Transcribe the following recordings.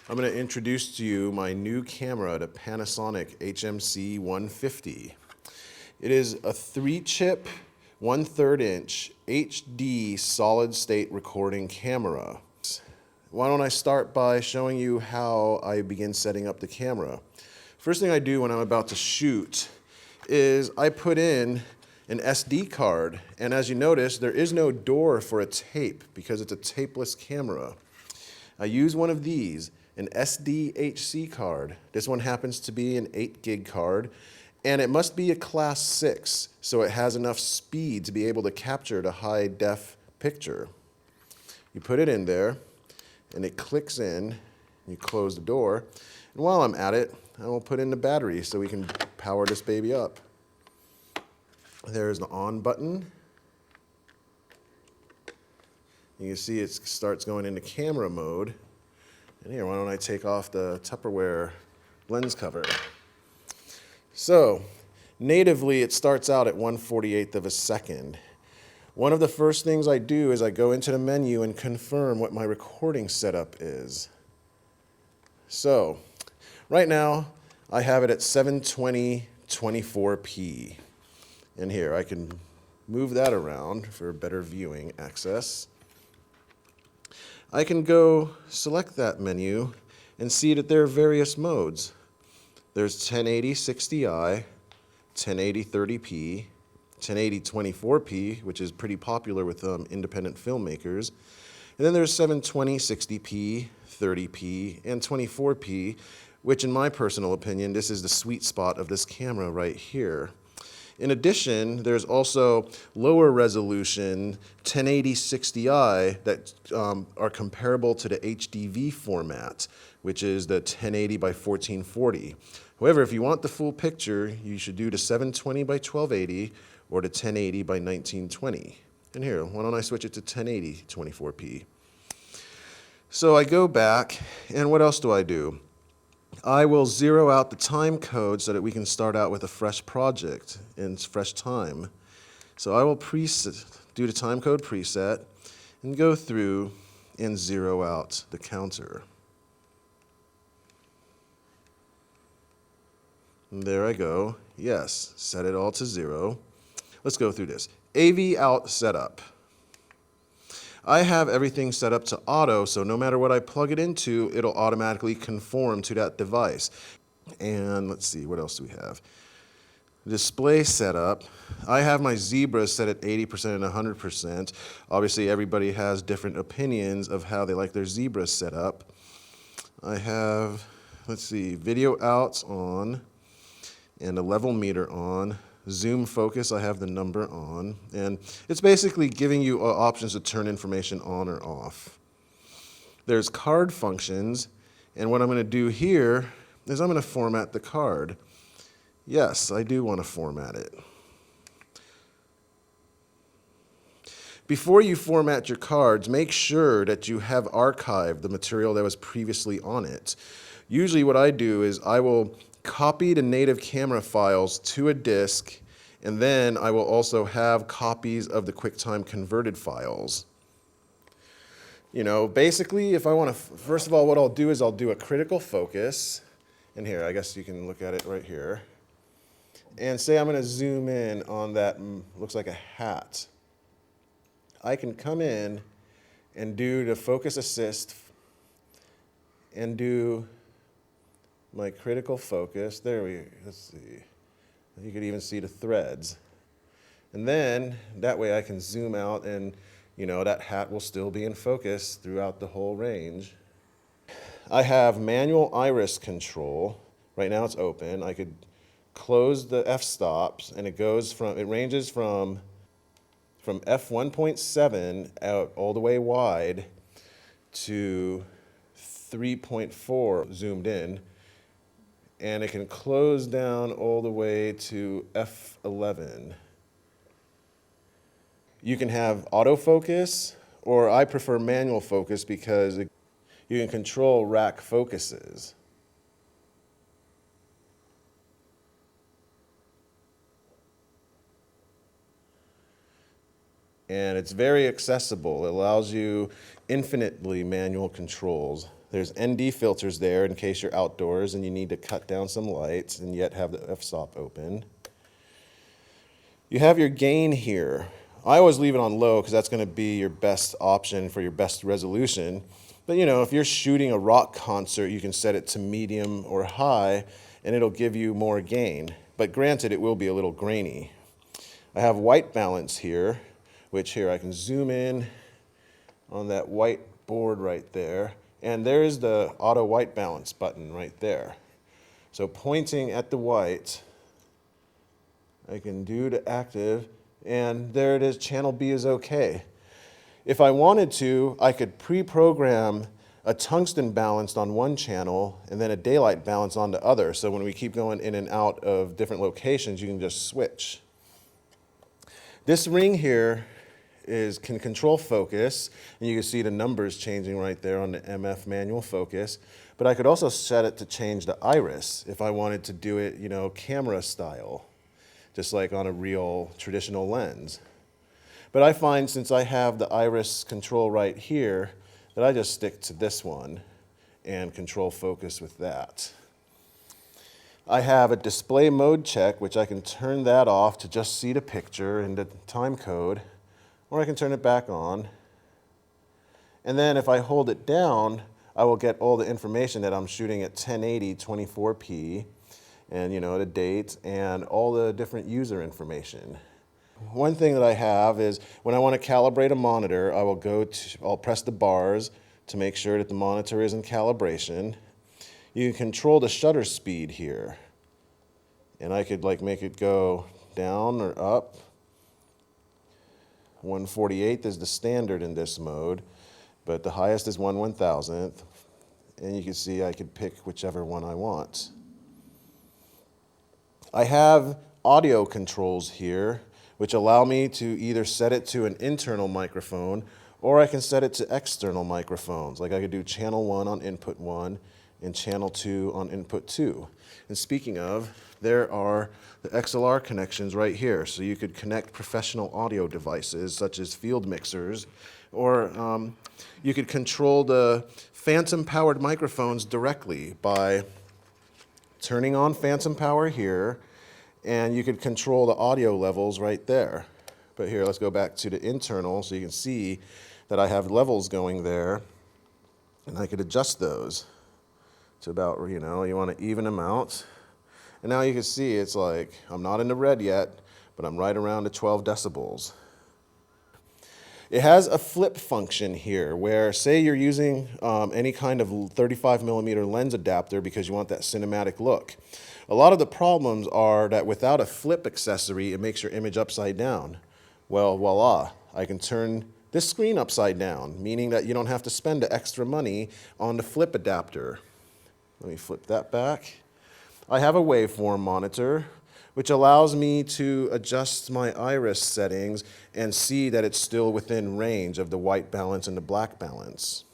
I'm going to introduce to you my new camera, the Panasonic HMC150. It is a 3-chip, 1/3 inch HD solid state recording camera. Why don't I start by showing you how I begin setting up the camera. First thing I do when I'm about to shoot is I put in an SD card, and as you notice, there is no door for a tape because it's a tapeless camera. I use one of these, an SDHC card. This one happens to be an 8 gig card, and it must be a class 6, so it has enough speed to be able to capture the high def picture. You put it in there, and it clicks in, you close the door, and while I'm at it, I will put in the battery so we can power this baby up. There's the on button. You can see it starts going into camera mode. And here, why don't I take off the Tupperware lens cover. So, natively it starts out at 1/48 of a second. One of the first things I do is I go into the menu and confirm what my recording setup is. So, right now I have it at 720 24p. And here, I can move that around for better viewing access. I can go select that menu and see that there are various modes. There's 1080 60i, 1080 30p, 1080 24p, which is pretty popular with independent filmmakers. And then there's 720 60p, 30p, and 24p, which in my personal opinion, this is the sweet spot of this camera right here. In addition, there's also lower resolution 1080 60i that are comparable to the HDV format, which is the 1080 by 1440. However, if you want the full picture, you should do the 720 by 1280 or the 1080 by 1920. And here, why don't I switch it to 1080 24p? So I go back, and what else do I do? I will zero out the time code so that we can start out with a fresh project in fresh time. So I will do the time code preset and go through and zero out the counter. And there I go. Yes, set it all to 0. Let's go through this. AV out setup. I have everything set up to auto, so no matter what I plug it into, it'll automatically conform to that device. And let's see, what else do we have? Display setup. I have my zebras set at 80% and 100%. Obviously, everybody has different opinions of how they like their zebras set up. I have, let's see, video outs on and a level meter on. Zoom focus, I have the number on, and it's basically giving you options to turn information on or off. There's card functions, and what I'm going to do here is I'm going to format the card. Yes, I do want to format it. Before you format your cards, make sure that you have archived the material that was previously on it. Usually what I do is I will copy the native camera files to a disk, and then I will also have copies of the QuickTime converted files. You know, basically, if I want to, first of all, what I'll do is I'll do a critical focus, and here, I guess you can look at it right here, and say I'm going to zoom in on that, looks like a hat. I can come in and do the focus assist and do my critical focus. Let's see. You could even see the threads. And then that way I can zoom out and, you know, that hat will still be in focus throughout the whole range. I have manual iris control. Right now it's open. I could close the f-stops, and it ranges from f1.7 out all the way wide to 3.4 zoomed in. And it can close down all the way to f11. You can have autofocus, or I prefer manual focus because you can control rack focuses. And it's very accessible. It allows you infinitely manual controls. There's ND filters there in case you're outdoors and you need to cut down some lights and yet have the f-stop open. You have your gain here. I always leave it on low because that's going to be your best option for your best resolution. But you know, if you're shooting a rock concert, you can set it to medium or high and it'll give you more gain. But granted, it will be a little grainy. I have white balance here, which here I can zoom in on that white board right there. And there's the auto white balance button right there. So pointing at the white, I can do to active, and there it is, channel B is okay. If I wanted to, I could pre-program a tungsten balanced on one channel and then a daylight balance on the other. So when we keep going in and out of different locations, you can just switch. This ring here can control focus, and you can see the numbers changing right there on the MF manual focus. But I could also set it to change the iris if I wanted to do it, you know, camera style, just like on a real traditional lens. But I find since I have the iris control right here, that I just stick to this one and control focus with that. I have a display mode check, which I can turn that off to just see the picture and the time code, or I can turn it back on. And then if I hold it down, I will get all the information that I'm shooting at 1080 24p, and you know, the date and all the different user information. One thing that I have is when I want to calibrate a monitor, I'll press the bars to make sure that the monitor is in calibration. You can control the shutter speed here. And I could like make it go down or up. 1/48 is the standard in this mode, but the highest is 1/1000th. And you can see I could pick whichever one I want. I have audio controls here, which allow me to either set it to an internal microphone or I can set it to external microphones. Like I could do channel 1 on input 1 and channel 2 on input 2. And speaking of, there are the XLR connections right here. So you could connect professional audio devices such as field mixers, or you could control the phantom powered microphones directly by turning on phantom power here, and you could control the audio levels right there. But here, let's go back to the internal so you can see that I have levels going there, and I could adjust those to about, you know, you want to even them out. And now you can see it's like, I'm not in the red yet, but I'm right around the 12 decibels. It has a flip function here where, say you're using any kind of 35mm lens adapter because you want that cinematic look. A lot of the problems are that without a flip accessory, it makes your image upside down. Well, voila, I can turn this screen upside down, meaning that you don't have to spend the extra money on the flip adapter. Let me flip that back. I have a waveform monitor, which allows me to adjust my iris settings and see that it's still within range of the white balance and the black balance.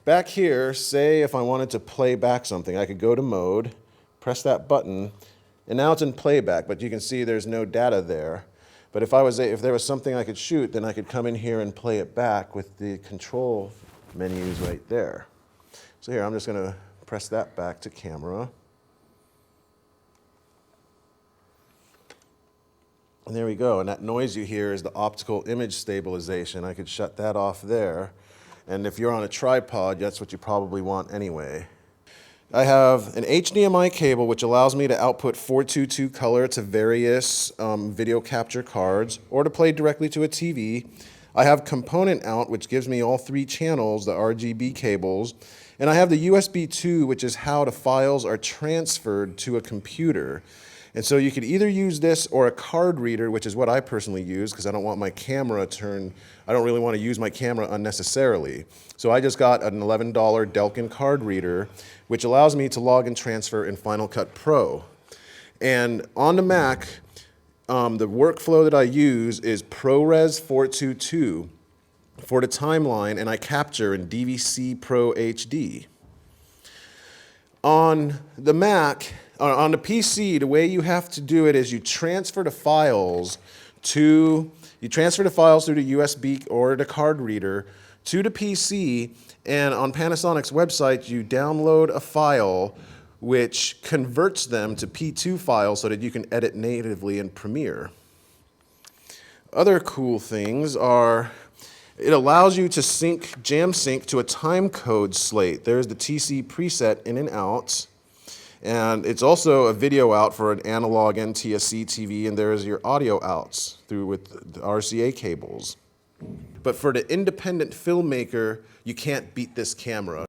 Back here, say if I wanted to play back something, I could go to mode, press that button, and now it's in playback, but you can see there's no data there. But if there was something I could shoot, then I could come in here and play it back with the control menus right there. So here, I'm just going to press that back to camera. And there we go, and that noise you hear is the optical image stabilization. I could shut that off there. And if you're on a tripod, that's what you probably want anyway. I have an HDMI cable which allows me to output 422 color to various video capture cards or to play directly to a TV. I have component out which gives me all 3 channels, the RGB cables. And I have the USB 2, which is how the files are transferred to a computer. And so you could either use this or a card reader, which is what I personally use because I don't want my camera I don't really want to use my camera unnecessarily. So I just got an $11 Delkin card reader, which allows me to log and transfer in Final Cut Pro. And on the Mac, the workflow that I use is ProRes 422 for the timeline, and I capture in DVC Pro HD. On the Mac, on the PC, the way you have to do it is you transfer the files through the USB or the card reader to the PC, and on Panasonic's website, you download a file which converts them to P2 files so that you can edit natively in Premiere. Other cool things are, it allows you to jam sync to a time code slate. There's the TC preset in and out. And it's also a video out for an analog NTSC TV, and there's your audio outs with the RCA cables. But for the independent filmmaker, you can't beat this camera.